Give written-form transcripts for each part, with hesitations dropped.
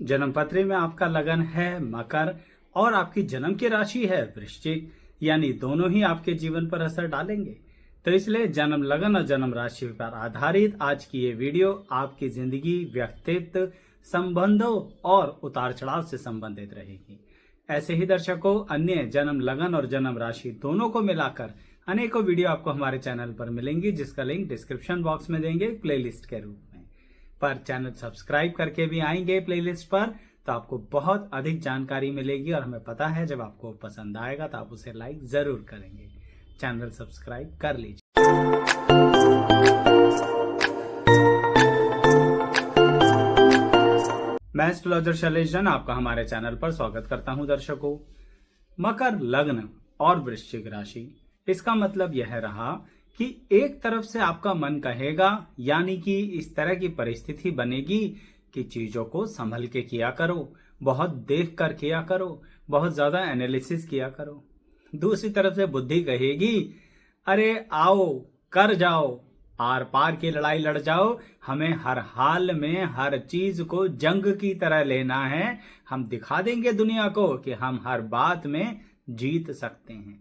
जन्म पत्री में आपका लगन है मकर और आपकी जन्म की राशि है वृश्चिक, यानी दोनों ही आपके जीवन पर असर डालेंगे। तो इसलिए जन्म लगन और जन्म राशि पर आधारित आज की ये वीडियो आपकी जिंदगी, व्यक्तित्व, संबंधों और उतार चढ़ाव से संबंधित रहेगी। ऐसे ही दर्शकों, अन्य जन्म लगन और जन्म राशि दोनों को मिलाकर अनेकों वीडियो आपको हमारे चैनल पर मिलेंगी, जिसका लिंक डिस्क्रिप्शन बॉक्स में देंगे प्लेलिस्ट के रूप में। पर चैनल सब्सक्राइब करके भी आएंगे प्लेलिस्ट पर तो आपको बहुत अधिक जानकारी मिलेगी, और हमें पता है जब आपको पसंद आएगा तो आप उसे लाइक जरूर करेंगे। चैनल सब्सक्राइब कर लीजिए। मैं एस्ट्रोलॉजर शैलेश जैन आपका हमारे चैनल पर स्वागत करता हूं। दर्शकों, मकर लग्न और वृश्चिक राशि, इसका मतलब यह रहा कि एक तरफ से आपका मन कहेगा, यानी कि इस तरह की परिस्थिति बनेगी कि चीजों को संभल के किया करो, बहुत देख कर किया करो, बहुत ज्यादा एनालिसिस किया करो। दूसरी तरफ से बुद्धि कहेगी, अरे आओ कर जाओ, आर पार की लड़ाई लड़ जाओ, हमें हर हाल में हर चीज को जंग की तरह लेना है, हम दिखा देंगे दुनिया को कि हम हर बात में जीत सकते हैं।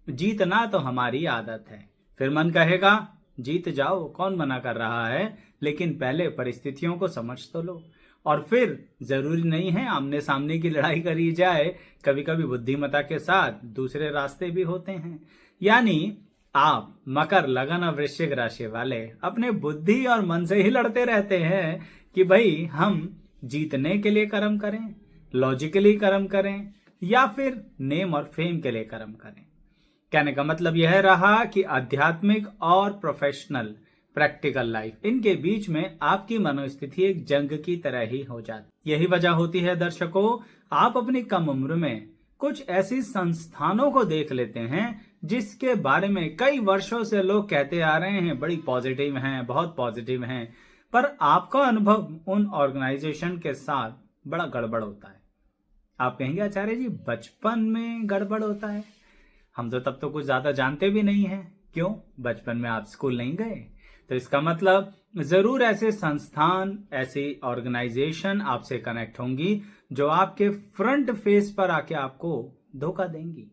जीतना तो हमारी आदत है। फिर मन कहेगा जीत जाओ, कौन मना कर रहा है, लेकिन पहले परिस्थितियों को समझ तो लो। और फिर जरूरी नहीं है आमने सामने की लड़ाई करी जाए, कभी कभी बुद्धिमत्ता के साथ दूसरे रास्ते भी होते हैं। यानी आप मकर लगन और वृश्चिक राशि वाले अपने बुद्धि और मन से ही लड़ते रहते हैं कि भाई हम जीतने के लिए कर्म करें, लॉजिकली कर्म करें, या फिर नेम और फेम के लिए कर्म करें। कहने का मतलब यह रहा कि आध्यात्मिक और प्रोफेशनल प्रैक्टिकल लाइफ, इनके बीच में आपकी मनोस्थिति एक जंग की तरह ही हो जाती। यही वजह होती है दर्शकों, आप अपनी कम उम्र में कुछ ऐसी संस्थानों को देख लेते हैं जिसके बारे में कई वर्षों से लोग कहते आ रहे हैं बड़ी पॉजिटिव हैं, बहुत पॉजिटिव हैं, पर आपका अनुभव उन ऑर्गेनाइजेशन के साथ बड़ा गड़बड़ होता है। आप कहेंगे आचार्य जी बचपन में गड़बड़ होता है, हम तो तब तो कुछ ज्यादा जानते भी नहीं हैं। क्यों? बचपन में आप स्कूल नहीं गए। तो इसका मतलब जरूर ऐसे संस्थान, ऐसी ऑर्गेनाइजेशन आपसे कनेक्ट होंगी जो आपके फ्रंट फेस पर आके आपको धोखा देंगी।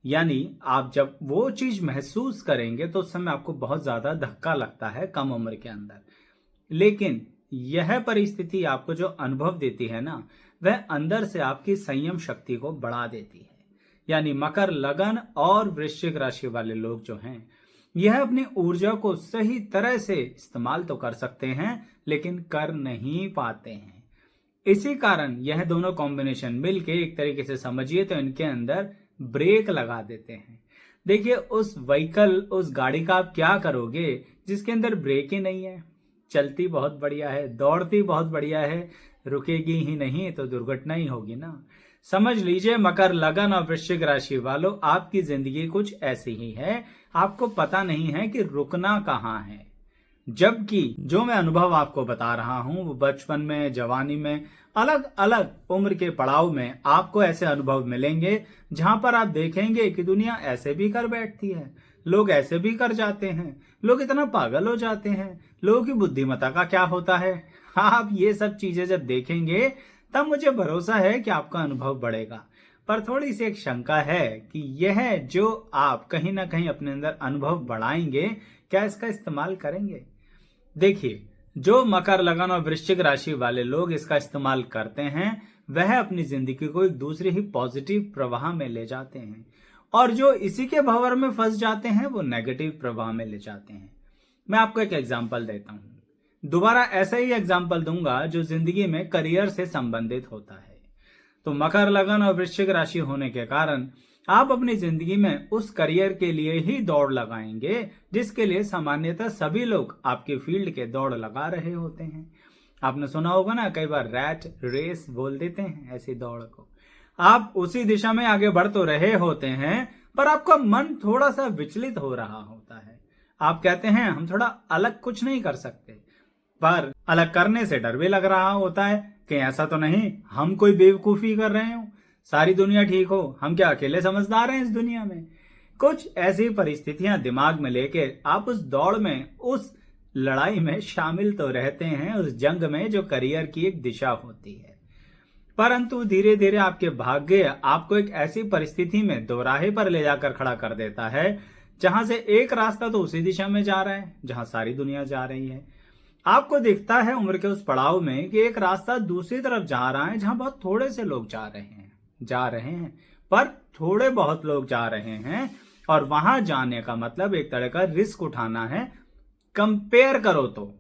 यानी आप जब वो चीज महसूस करेंगे तो उस समय आपको बहुत ज्यादा धक्का लगता है कम उम्र के अंदर, लेकिन यह परिस्थिति आपको जो अनुभव देती है ना, वह अंदर से आपकी संयम शक्ति को बढ़ा देती है। यानी मकर लगन और वृश्चिक राशि वाले लोग जो हैं, यह अपनी ऊर्जा को सही तरह से इस्तेमाल तो कर सकते हैं, लेकिन कर नहीं पाते हैं। इसी कारण यह दोनों कॉम्बिनेशन मिलके एक तरीके से समझिए तो इनके अंदर ब्रेक लगा देते हैं। देखिए, उस व्हीकल, उस गाड़ी का आप क्या करोगे जिसके अंदर ब्रेक ही नहीं है? चलती बहुत बढ़िया है, दौड़ती बहुत बढ़िया है, रुकेगी ही नहीं तो दुर्घटना ही होगी ना। समझ लीजिए मकर लगन और वृश्चिक राशि वालों, आपकी जिंदगी कुछ ऐसी ही है, आपको पता नहीं है कि रुकना कहाँ है। जबकि जो मैं अनुभव आपको बता रहा हूं वो बचपन में, जवानी में, अलग अलग उम्र के पड़ाव में आपको ऐसे अनुभव मिलेंगे जहां पर आप देखेंगे कि दुनिया ऐसे भी कर बैठती है, लोग ऐसे भी कर जाते हैं, लोग इतना पागल हो जाते हैं, लोगों की बुद्धिमत्ता का क्या होता है। आप ये सब चीजें जब देखेंगे तब मुझे भरोसा है कि आपका अनुभव बढ़ेगा। पर थोड़ी सी एक शंका है कि यह जो आप कहीं ना कहीं अपने अंदर अनुभव बढ़ाएंगे, क्या इसका इस्तेमाल करेंगे? देखिए, जो मकर लगन और वृश्चिक राशि वाले लोग इसका इस्तेमाल करते हैं, वह अपनी जिंदगी को एक दूसरे ही पॉजिटिव प्रवाह में ले जाते हैं, और जो इसी के भंवर में फंस जाते हैं वो नेगेटिव प्रवाह में ले जाते हैं। मैं आपको एक एग्जांपल देता हूं, दोबारा ऐसा ही एग्जांपल दूंगा जो जिंदगी में करियर से संबंधित होता है। तो मकर लगन और वृश्चिक राशि होने के कारण आप अपनी जिंदगी में उस करियर के लिए ही दौड़ लगाएंगे जिसके लिए सामान्यतः सभी लोग आपके फील्ड के दौड़ लगा रहे होते हैं। आपने सुना होगा ना, कई बार रैट रेस बोल देते हैं ऐसी दौड़ को। आप उसी दिशा में आगे बढ़ तो रहे होते हैं, पर आपका मन थोड़ा सा विचलित हो रहा होता है। आप कहते हैं हम थोड़ा अलग कुछ नहीं कर सकते, पर अलग करने से डर भी लग रहा होता है कि ऐसा तो नहीं हम कोई बेवकूफी कर रहे हो, सारी दुनिया ठीक हो, हम क्या अकेले समझदार हैं इस दुनिया में। कुछ ऐसी परिस्थितियां दिमाग में लेके आप उस दौड़ में, उस लड़ाई में शामिल तो रहते हैं, उस जंग में जो करियर की एक दिशा होती है। परंतु धीरे धीरे आपके भाग्य आपको एक ऐसी परिस्थिति में दोराहे पर ले जाकर खड़ा कर देता है जहां से एक रास्ता तो उसी दिशा में जा रहा है जहां सारी दुनिया जा रही है। आपको दिखता है उम्र के उस पड़ाव में कि एक रास्ता दूसरी तरफ जा रहा है जहां बहुत थोड़े से लोग जा रहे हैं, पर थोड़े बहुत लोग जा रहे हैं, और वहां जाने का मतलब एक तरह का रिस्क उठाना है। कंपेयर करो तो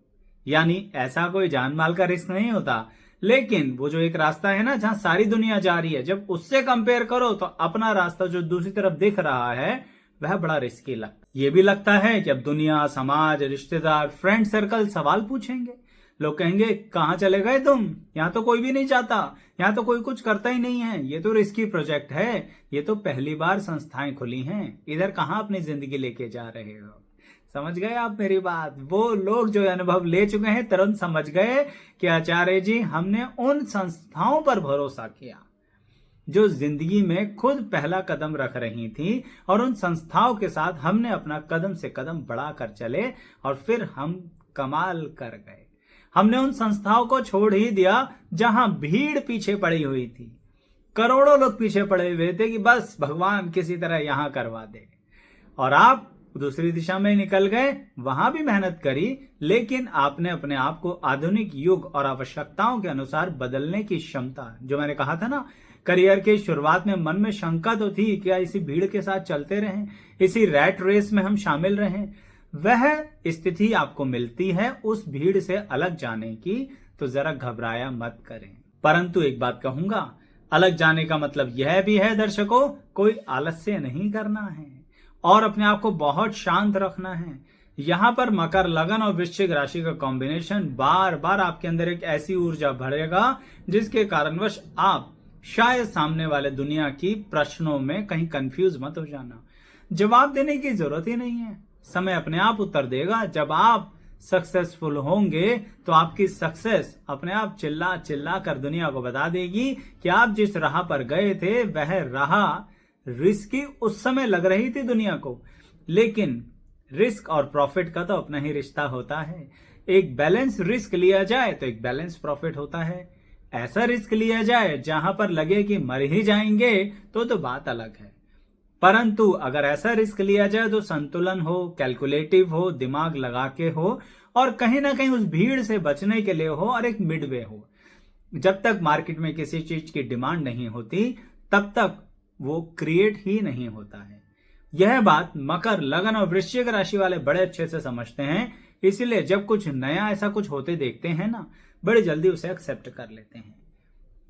यानी ऐसा कोई जान माल का रिस्क नहीं होता, लेकिन वो जो एक रास्ता है ना जहां सारी दुनिया जा रही है, जब उससे कंपेयर करो तो अपना रास्ता जो दूसरी तरफ दिख रहा है वह बड़ा रिस्की लगता है। ये भी लगता है कि अब दुनिया, समाज, रिश्तेदार, फ्रेंड सर्कल सवाल पूछेंगे। लोग कहेंगे कहां चले गए तुम, यहां तो कोई भी नहीं जाता, यहां तो कोई कुछ करता ही नहीं है, ये तो रिस्की प्रोजेक्ट है, ये तो पहली बार संस्थाएं खुली हैं, इधर कहां अपनी जिंदगी लेके जा रहे हो। समझ गए आप मेरी बात? वो लोग जो अनुभव ले चुके हैं तुरंत समझ गए कि आचार्य जी हमने उन संस्थाओं पर भरोसा किया जो जिंदगी में खुद पहला कदम रख रही थी, और उन संस्थाओं के साथ हमने अपना कदम से कदम बढ़ाकर चले और फिर हम कमाल कर गए। हमने उन संस्थाओं को छोड़ ही दिया जहां भीड़ पीछे पड़ी हुई थी, करोड़ों लोग पीछे पड़े हुए थे कि बस भगवान किसी तरह यहां करवा दे, और आप दूसरी दिशा में निकल गए, वहां भी मेहनत करी, लेकिन आपने अपने आप को आधुनिक युग और आवश्यकताओं के अनुसार बदलने की क्षमता, जो मैंने कहा था ना, करियर के शुरुआत में मन में शंका तो थी, क्या इसी भीड़ के साथ चलते रहें, इसी रैट रेस में हम शामिल रहें, वह स्थिति आपको मिलती है उस भीड़ से अलग जाने की, तो जरा घबराया मत करें। परंतु एक बात कहूंगा, अलग जाने का मतलब यह भी है दर्शकों, कोई आलस्य नहीं करना है और अपने आप को बहुत शांत रखना है। यहां पर मकर, लगन और वृश्चिक राशि का कॉम्बिनेशन बार बार आपके अंदर एक ऐसी ऊर्जा भरेगा जिसके कारणवश आप शायद सामने वाले दुनिया की प्रश्नों में कहीं कंफ्यूज मत हो जाना। जवाब देने की जरूरत ही नहीं है, समय अपने आप उत्तर देगा। जब आप सक्सेसफुल होंगे तो आपकी सक्सेस अपने आप चिल्ला चिल्ला कर दुनिया को बता देगी कि आप जिस राह पर गए थे वह राह रिस्की उस समय लग रही थी दुनिया को, लेकिन रिस्क और प्रॉफिट का तो अपना ही रिश्ता होता है। एक बैलेंस रिस्क लिया जाए तो एक बैलेंस प्रॉफिट होता है। ऐसा रिस्क लिया जाए जहां पर लगे कि मर ही जाएंगे तो बात अलग है, परंतु अगर ऐसा रिस्क लिया जाए तो संतुलन हो, कैलकुलेटिव हो, दिमाग लगा के हो, और कहीं ना कहीं उस भीड़ से बचने के लिए हो, और एक मिडवे हो। जब तक मार्केट में किसी चीज की डिमांड नहीं होती तब तक वो क्रिएट ही नहीं होता है। यह बात मकर, लगन और वृश्चिक राशि वाले बड़े अच्छे से समझते हैं, इसीलिए जब कुछ नया ऐसा कुछ होते देखते हैं ना, बड़ी जल्दी उसे एक्सेप्ट कर लेते हैं।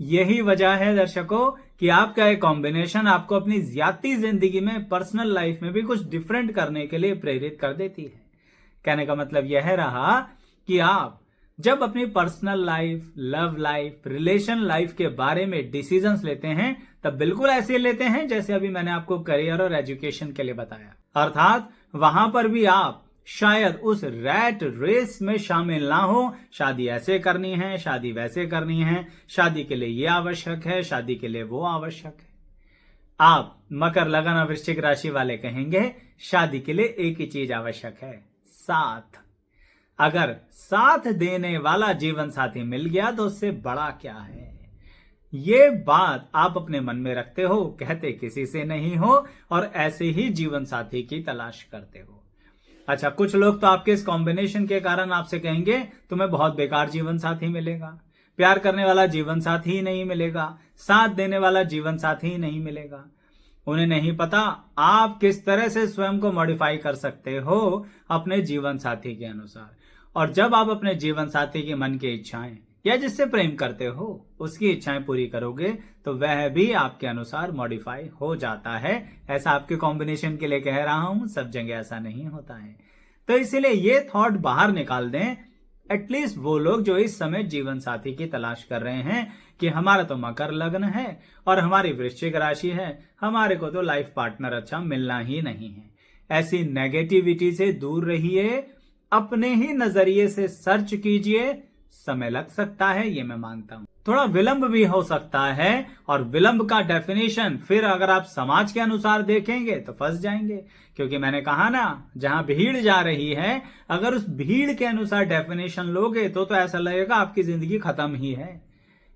यही वजह है दर्शकों कि आपका एक कॉम्बिनेशन आपको अपनी ज्यादा जिंदगी में, पर्सनल लाइफ में भी कुछ डिफरेंट करने के लिए प्रेरित कर देती है। कहने का मतलब यह रहा कि आप जब अपनी personal life, love life, relation life के बारे में डिसीजंस लेते हैं तब बिल्कुल ऐसे लेते हैं जैसे अभी मैंने आपको करियर और एजुकेशन के लिए बताया। अर्थात वहां पर भी आप शायद उस रैट रेस में शामिल ना हो, शादी ऐसे करनी है, शादी वैसे करनी है, शादी के लिए ये आवश्यक है, शादी के लिए वो आवश्यक है। आप मकर, लगन और वृश्चिक राशि वाले कहेंगे शादी के लिए एक ही चीज आवश्यक है, साथ। अगर साथ देने वाला जीवन साथी मिल गया तो उससे बड़ा क्या है। ये बात आप अपने मन में रखते हो, कहते किसी से नहीं हो, और ऐसे ही जीवन साथी की तलाश करते हो। अच्छा, कुछ लोग तो आपके इस कॉम्बिनेशन के कारण आपसे कहेंगे तुम्हें बहुत बेकार जीवन साथी मिलेगा, प्यार करने वाला जीवन साथी ही नहीं मिलेगा, साथ देने वाला जीवन साथी ही नहीं मिलेगा। उन्हें नहीं पता आप किस तरह से स्वयं को मॉडिफाई कर सकते हो अपने जीवन साथी के अनुसार। और जब आप अपने जीवन साथी के मन की इच्छाएं या जिससे प्रेम करते हो उसकी इच्छाएं पूरी करोगे तो वह भी आपके अनुसार मॉडिफाई हो जाता है। ऐसा आपके कॉम्बिनेशन के लिए कह रहा हूं, सब जगह ऐसा नहीं होता है। तो इसीलिए ये थॉट बाहर निकाल दें, एटलीस्ट वो लोग जो इस समय जीवन साथी की तलाश कर रहे हैं कि हमारा तो मकर लग्न है और हमारी वृश्चिक राशि है, हमारे को तो लाइफ पार्टनर अच्छा मिलना ही नहीं है। ऐसी नेगेटिविटी से दूर रहिए, अपने ही नजरिए से सर्च कीजिए। समय लग सकता है, ये मैं मानता हूं, थोड़ा विलंब भी हो सकता है, और विलंब का डेफिनेशन फिर अगर आप समाज के अनुसार देखेंगे तो फंस जाएंगे, क्योंकि मैंने कहा ना, जहां भीड़ जा रही है अगर उस भीड़ के अनुसार डेफिनेशन लोगे तो ऐसा लगेगा आपकी जिंदगी खत्म ही है।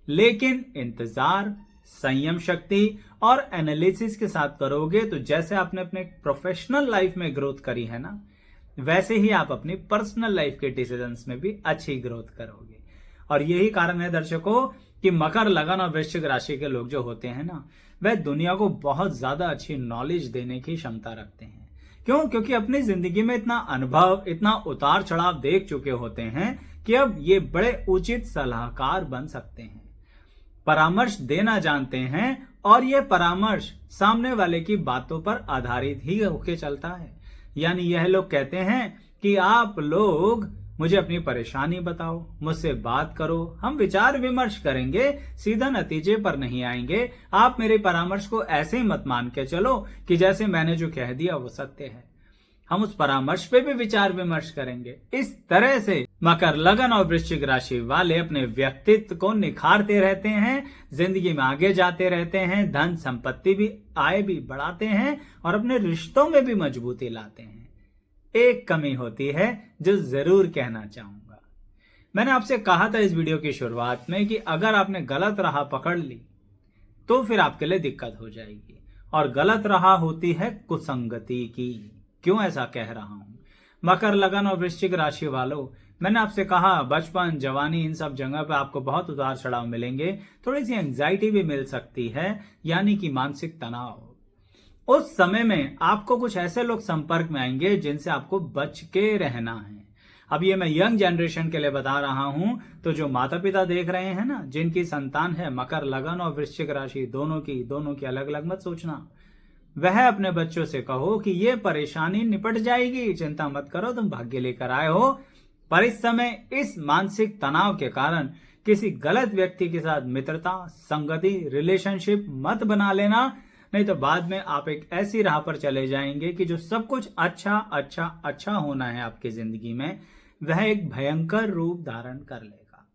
लेकिन इंतजार, संयम शक्ति और एनालिसिस के साथ करोगे तो जैसे आपने अपने प्रोफेशनल लाइफ में ग्रोथ करी है ना, वैसे ही आप अपनी पर्सनल लाइफ के डिसीजंस में भी अच्छी ग्रोथ करोगे। और यही कारण है दर्शकों कि मकर, लगन और वृश्चिक राशि के लोग जो होते हैं ना, वह दुनिया को बहुत ज्यादा अच्छी नॉलेज देने की क्षमता रखते हैं। क्यों? क्योंकि अपनी जिंदगी में इतना अनुभव, इतना उतार चढ़ाव देख चुके होते हैं कि अब ये बड़े उचित सलाहकार बन सकते हैं, परामर्श देना जानते हैं और ये परामर्श सामने वाले की बातों पर आधारित ही होके चलता है। यानी यह लोग कहते हैं कि आप लोग मुझे अपनी परेशानी बताओ, मुझसे बात करो, हम विचार विमर्श करेंगे, सीधा नतीजे पर नहीं आएंगे। आप मेरे परामर्श को ऐसे ही मत मान के चलो कि जैसे मैंने जो कह दिया वो सत्य है, हम उस परामर्श पे भी विचार विमर्श करेंगे। इस तरह से मकर, लगन और वृश्चिक राशि वाले अपने व्यक्तित्व को निखारते रहते हैं, जिंदगी में आगे जाते रहते हैं, धन संपत्ति भी, आय भी बढ़ाते हैं और अपने रिश्तों में भी मजबूती लाते हैं। एक कमी होती है जो जरूर कहना चाहूंगा। मैंने आपसे कहा था इस वीडियो की शुरुआत में कि अगर आपने गलत राह पकड़ ली तो फिर आपके लिए दिक्कत हो जाएगी, और गलत राह होती है कुसंगति की। क्यों ऐसा कह रहा हूं? मकर, लगन और वृश्चिक राशि वालों, मैंने आपसे कहा बचपन, जवानी, इन सब जगह पे आपको बहुत उतार चढ़ाव मिलेंगे, थोड़ी सी एंग्जाइटी भी मिल सकती है, यानी कि मानसिक तनाव। उस समय में आपको कुछ ऐसे लोग संपर्क में आएंगे जिनसे आपको बच के रहना है। अब ये मैं यंग जनरेशन के लिए बता रहा हूं, तो जो माता पिता देख रहे हैं ना, जिनकी संतान है मकर, लगन और वृश्चिक राशि, दोनों की अलग अलग मत सोचना। वह अपने बच्चों से कहो कि ये परेशानी निपट जाएगी, चिंता मत करो, तुम भाग्य लेकर आए हो। पर इस समय इस मानसिक तनाव के कारण किसी गलत व्यक्ति के साथ मित्रता, संगति, रिलेशनशिप मत बना लेना, नहीं तो बाद में आप एक ऐसी राह पर चले जाएंगे कि जो सब कुछ अच्छा होना है आपकी जिंदगी में, वह एक भयंकर रूप धारण कर लेगा।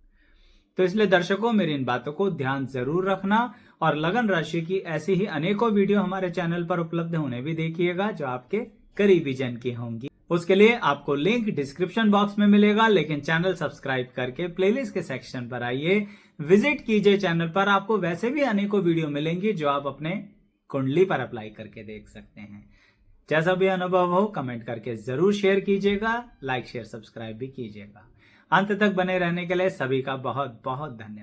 तो इसलिए दर्शकों, मेरी इन बातों को ध्यान जरूर रखना, और लगन राशि की ऐसी ही अनेकों वीडियो हमारे चैनल पर उपलब्ध है, उन्हें भी देखिएगा जो आपके करीबी जन की होंगी। उसके लिए आपको लिंक डिस्क्रिप्शन बॉक्स में मिलेगा, लेकिन चैनल सब्सक्राइब करके प्लेलिस्ट के सेक्शन पर आइए, विजिट कीजिए चैनल पर। आपको वैसे भी अनेकों वीडियो मिलेंगी जो आप अपने कुंडली पर अप्लाई करके देख सकते हैं। जैसा भी अनुभव हो कमेंट करके जरूर शेयर कीजिएगा, लाइक शेयर सब्सक्राइब भी कीजिएगा। अंत तक बने रहने के लिए सभी का बहुत बहुत धन्यवाद।